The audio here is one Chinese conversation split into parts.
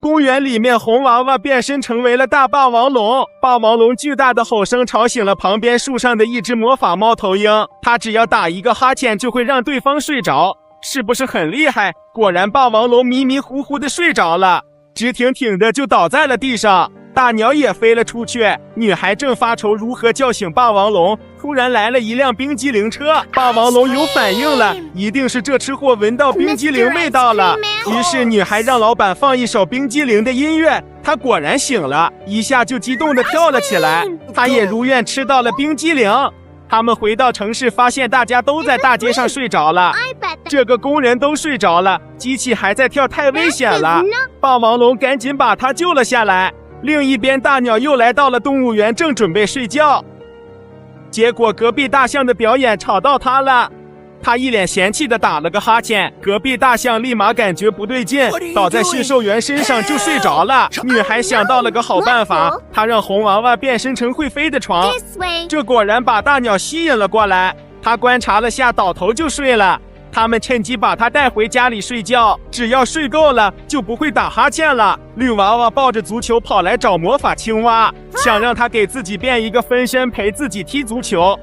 公园里面，红娃娃变身成为了大霸王龙。霸王龙巨大的吼声吵醒了旁边树上的一只魔法猫头鹰，它只要打一个哈欠就会让对方睡着，是不是很厉害？果然，霸王龙迷迷糊糊的睡着了，直挺挺的就倒在了地上。大鸟也飞了出去，女孩正发愁如何叫醒霸王龙，突然来了一辆冰激凌车。霸王龙有反应了，一定是这吃货闻到冰激凌味道了。于是女孩让老板放一首冰激凌的音乐，他果然醒了，一下就激动地跳了起来。他也如愿吃到了冰激凌。他们回到城市，发现大家都在大街上睡着了。这个工人都睡着了，机器还在跳，太危险了。霸王龙赶紧把他救了下来。另一边，大鸟又来到了动物园，正准备睡觉，结果隔壁大象的表演吵到他了。他一脸嫌弃的打了个哈欠，隔壁大象立马感觉不对劲，倒在驯兽员身上就睡着了。女孩想到了个好办法，她让红娃娃变身成会飞的床，这果然把大鸟吸引了过来。她观察了下，倒头就睡了。他们趁机把他带回家里睡觉，只要睡够了就不会打哈欠了。绿娃娃抱着足球跑来找魔法青蛙，想让他给自己变一个分身陪自己踢足球。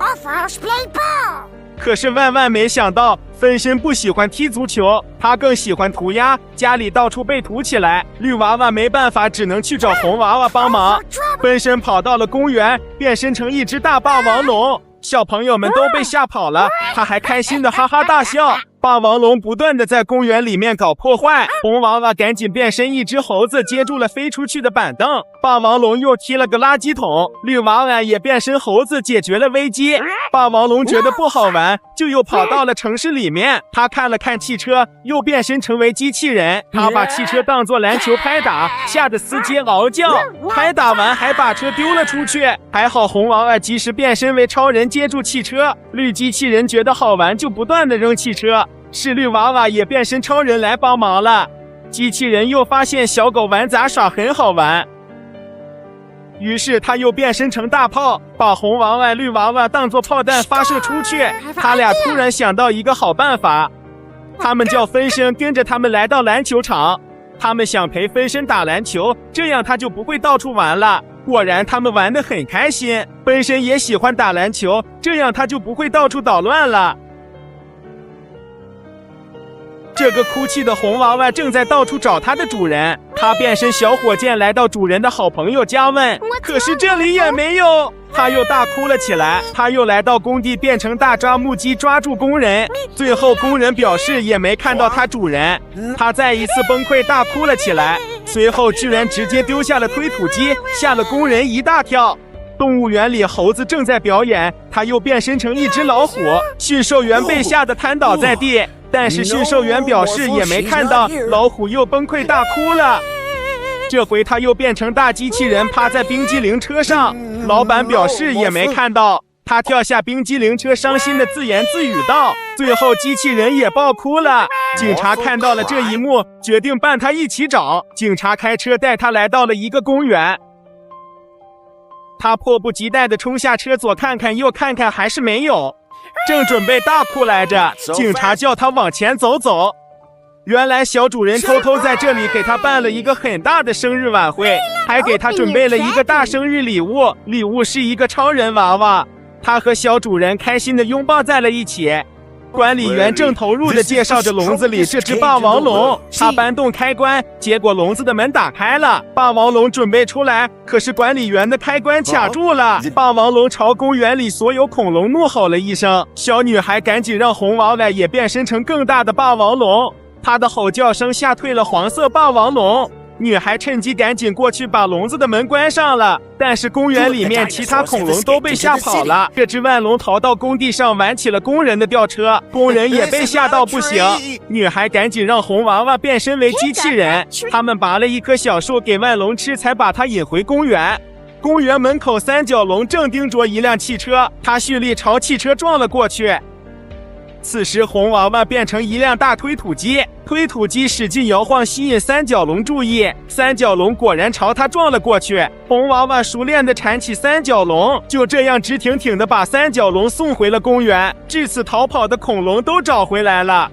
可是万万没想到，分身不喜欢踢足球，他更喜欢涂鸦，家里到处被涂起来。绿娃娃没办法，只能去找红娃娃帮忙。分身跑到了公园，变身成一只大霸王龙。小朋友们都被吓跑了，他还开心的哈哈大笑。霸王龙不断的在公园里面搞破坏，红娃娃赶紧变身一只猴子，接住了飞出去的板凳。霸王龙又踢了个垃圾桶，绿娃娃也变身猴子，解决了危机。霸王龙觉得不好玩，就又跑到了城市里面。他看了看汽车，又变身成为机器人。他把汽车当作篮球拍打，吓得司机嗷叫。拍打完还把车丢了出去，还好红娃娃及时变身为超人，接住汽车。绿机器人觉得好玩，就不断的扔汽车。是绿娃娃也变身超人来帮忙了。机器人又发现小狗玩杂耍很好玩，于是他又变身成大炮，把红娃娃、绿娃娃当作炮弹发射出去。他俩突然想到一个好办法，他们叫分身跟着他们来到篮球场，他们想陪分身打篮球，这样他就不会到处玩了。果然他们玩得很开心，分身也喜欢打篮球，这样他就不会到处捣乱了。这个哭泣的红娃娃正在到处找它的主人，它变身小火箭来到主人的好朋友家问，可是这里也没有，它又大哭了起来。它又来到工地，变成大抓木机抓住工人，最后工人表示也没看到它主人，它再一次崩溃大哭了起来，随后居然直接丢下了推土机，吓了工人一大跳。动物园里猴子正在表演，它又变身成一只老虎，驯兽员被吓得瘫倒在地，但是驯兽员表示也没看到，老虎又崩溃大哭了。这回他又变成大机器人，趴在冰激凌车上，老板表示也没看到，他跳下冰激凌车，伤心的自言自语道，最后机器人也爆哭了。警察看到了这一幕，决定伴他一起找。警察开车带他来到了一个公园，他迫不及待地冲下车，左看看右看看，还是没有，正准备大哭来着，警察叫他往前走走。原来小主人偷偷在这里给他办了一个很大的生日晚会，还给他准备了一个大生日礼物，礼物是一个超人娃娃。他和小主人开心地拥抱在了一起。管理员正投入地介绍着笼子里这只霸王龙，他搬动开关，结果笼子的门打开了，霸王龙准备出来，可是管理员的开关卡住了。霸王龙朝公园里所有恐龙怒吼了一声，小女孩赶紧让红娃娃也变身成更大的霸王龙，她的吼叫声吓退了黄色霸王龙。女孩趁机赶紧过去把笼子的门关上了，但是公园里面其他恐龙都被吓跑了。这只万龙逃到工地上玩起了工人的吊车，工人也被吓到不行。女孩赶紧让红娃娃变身为机器人，他们拔了一棵小树给万龙吃，才把它引回公园。公园门口三角龙正盯着一辆汽车，他蓄力朝汽车撞了过去。此时红娃娃变成一辆大推土机，推土机使劲摇晃，吸引三角龙注意，三角龙果然朝他撞了过去。红娃娃熟练地缠起三角龙，就这样直挺挺地把三角龙送回了公园。至此逃跑的恐龙都找回来了。